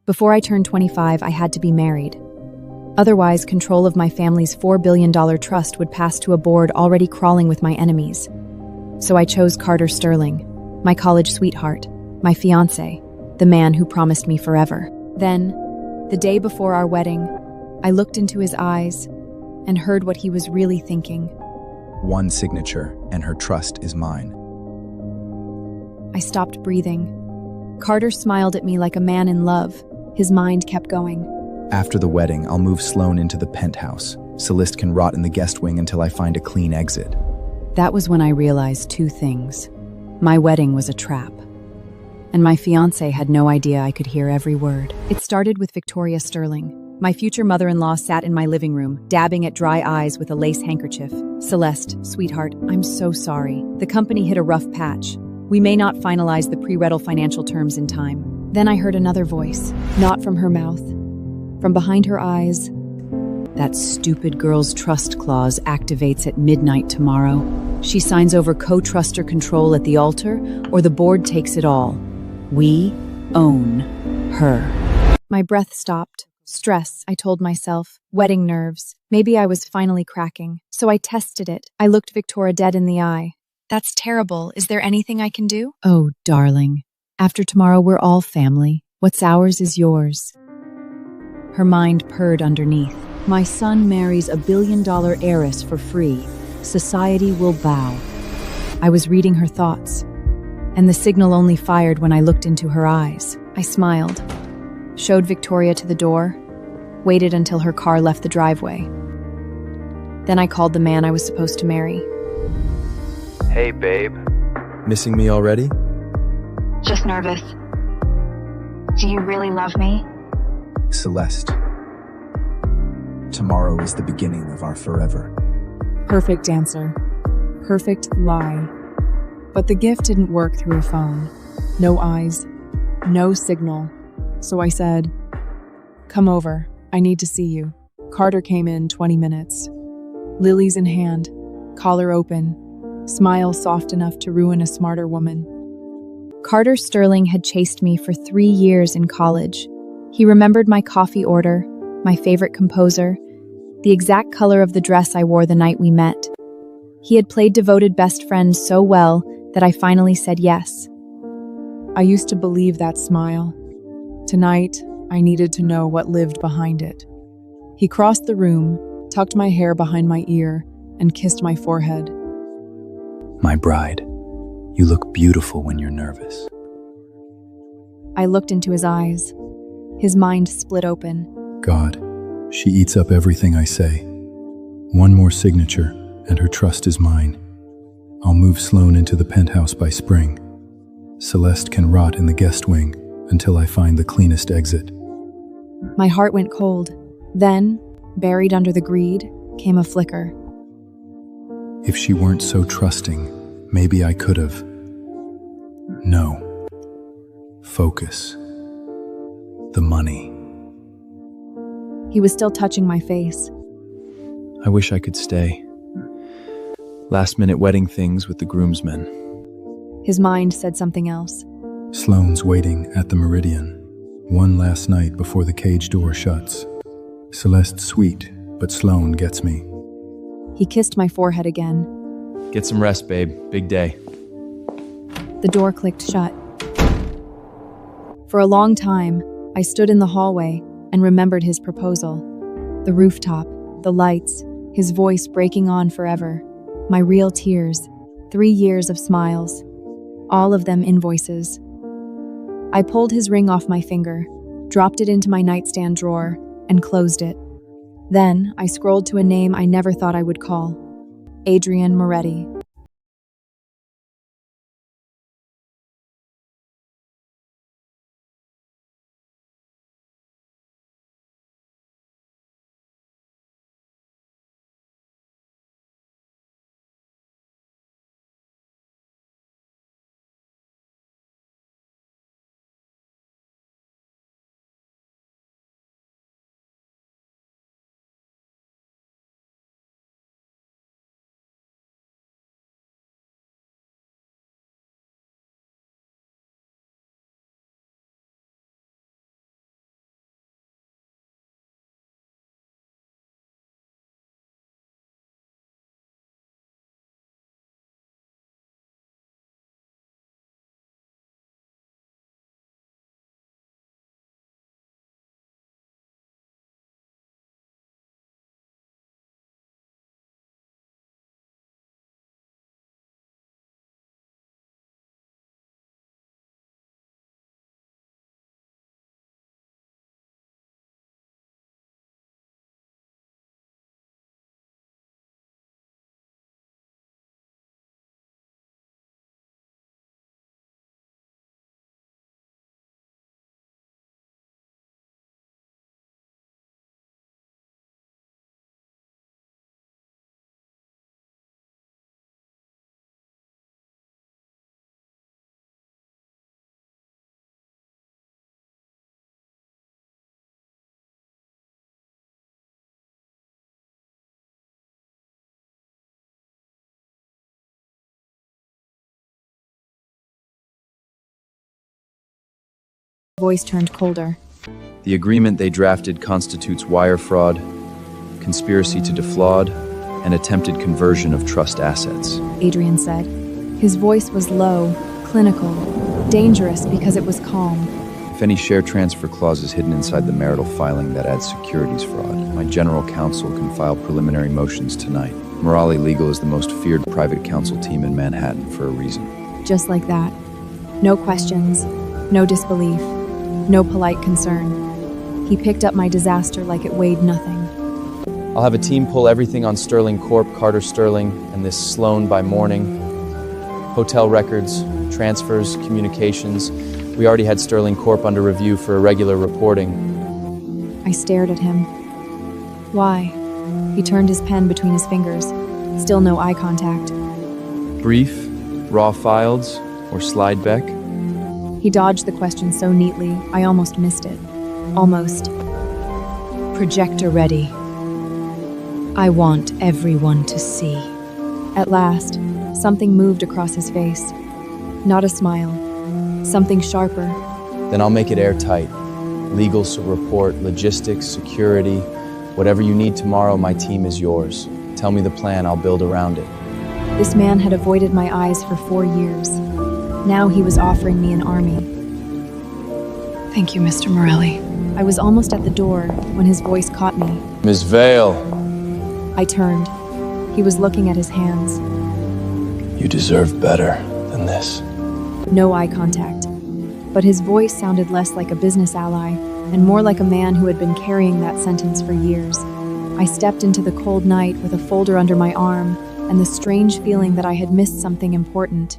Before I turned 25, I had to be married. Otherwise, control of my family's $4 billion trust would pass to a board already crawling with my enemies. So I chose Carter Sterling, my college sweetheart, my fiancé, the man who promised me forever. Then, the day before our wedding, I looked into his eyes and heard what he was really thinking. One signature, and her trust is mine. I stopped breathing. Carter smiled at me like a man in love. His mind kept going. After the wedding, I'll move Sloane into the penthouse. Celeste can rot in the guest wing until I find a clean exit. That was when I realized two things. My wedding was a trap, and my fiancé had no idea I could hear every word. It started with Victoria Sterling. My future mother-in-law sat in my living room, dabbing at dry eyes with a lace handkerchief. "Celeste, sweetheart, I'm so sorry. The company hit a rough patch. We may not finalize the pre-rental financial terms in time." Then I heard another voice, not from her mouth, from behind her eyes. "That stupid girl's trust clause activates at midnight tomorrow. She signs over co-truster control at the altar, or the board takes it all. We own her." My breath stopped. Stress, I told myself. Wedding nerves. Maybe I was finally cracking. So I tested it. I looked Victoria dead in the eye. "That's terrible. Is there anything I can do?" "Oh, darling. After tomorrow, we're all family. What's ours is yours." Her mind purred underneath. "My son marries a $1 billion heiress for free. Society will bow." I was reading her thoughts, and the signal only fired when I looked into her eyes. I smiled, showed Victoria to the door, waited until her car left the driveway. Then I called the man I was supposed to marry. Hey, babe. Missing me already? Just nervous. Do you really love me? Celeste. Tomorrow is the beginning of our forever. Perfect answer. Perfect lie. But the gift didn't work through a phone. No eyes. No signal. So I said, "Come over. I need to see you." Carter came in 20 minutes. Lilies in hand, collar open, smile soft enough to ruin a smarter woman. Carter Sterling had chased me for 3 years in college. He remembered my coffee order, my favorite composer, the exact color of the dress I wore the night we met. He had played devoted best friend so well that I finally said yes. I used to believe that smile. Tonight, I needed to know what lived behind it. He crossed the room, tucked my hair behind my ear, and kissed my forehead. My bride, you look beautiful when you're nervous. I looked into his eyes. His mind split open. God, she eats up everything I say. One more signature, and her trust is mine. I'll move Sloane into the penthouse by spring. Celeste can rot in the guest wing until I find the cleanest exit. My heart went cold. Then, buried under the greed, came a flicker. If she weren't so trusting, maybe I could have. No. Focus. The money. He was still touching my face. I wish I could stay. Last-minute wedding things with the groomsmen. His mind said something else. Sloane's waiting at the Meridian. One last night before the cage door shuts. Celeste's sweet, but Sloane gets me. He kissed my forehead again. Get some rest, babe. Big day. The door clicked shut. For a long time, I stood in the hallway and remembered his proposal. The rooftop, the lights, his voice breaking on forever. My real tears, 3 years of smiles, all of them invoices. I pulled his ring off my finger, dropped it into my nightstand drawer, and closed it. Then I scrolled to a name I never thought I would call. Adrian Moretti. Voice turned colder. The agreement they drafted constitutes wire fraud, conspiracy to defraud, and attempted conversion of trust assets. Adrian said. His voice was low, clinical, dangerous because it was calm. If any share transfer clause is hidden inside the marital filing, that adds securities fraud. My general counsel can file preliminary motions tonight. Morale Legal is the most feared private counsel team in Manhattan for a reason. Just like that. No questions, no disbelief, no polite concern. He picked up my disaster like it weighed nothing. I'll have a team pull everything on Sterling Corp, Carter Sterling, and this Sloan by morning. Hotel records, transfers, communications. We already had Sterling Corp under review for irregular reporting. I stared at him. Why? He turned his pen between his fingers. Still no eye contact. Brief, raw files, or slide back? He dodged the question so neatly, I almost missed it. Almost. Projector ready. I want everyone to see. At last, something moved across his face. Not a smile. Something sharper. Then I'll make it airtight. Legal report, logistics, security. Whatever you need tomorrow, my team is yours. Tell me the plan, I'll build around it. This man had avoided my eyes for 4 years. Now he was offering me an army. Thank you, Mr. Morelli. I was almost at the door when his voice caught me. Ms. Vale. I turned. He was looking at his hands. You deserve better than this. No eye contact. But his voice sounded less like a business ally and more like a man who had been carrying that sentence for years. I stepped into the cold night with a folder under my arm and the strange feeling that I had missed something important.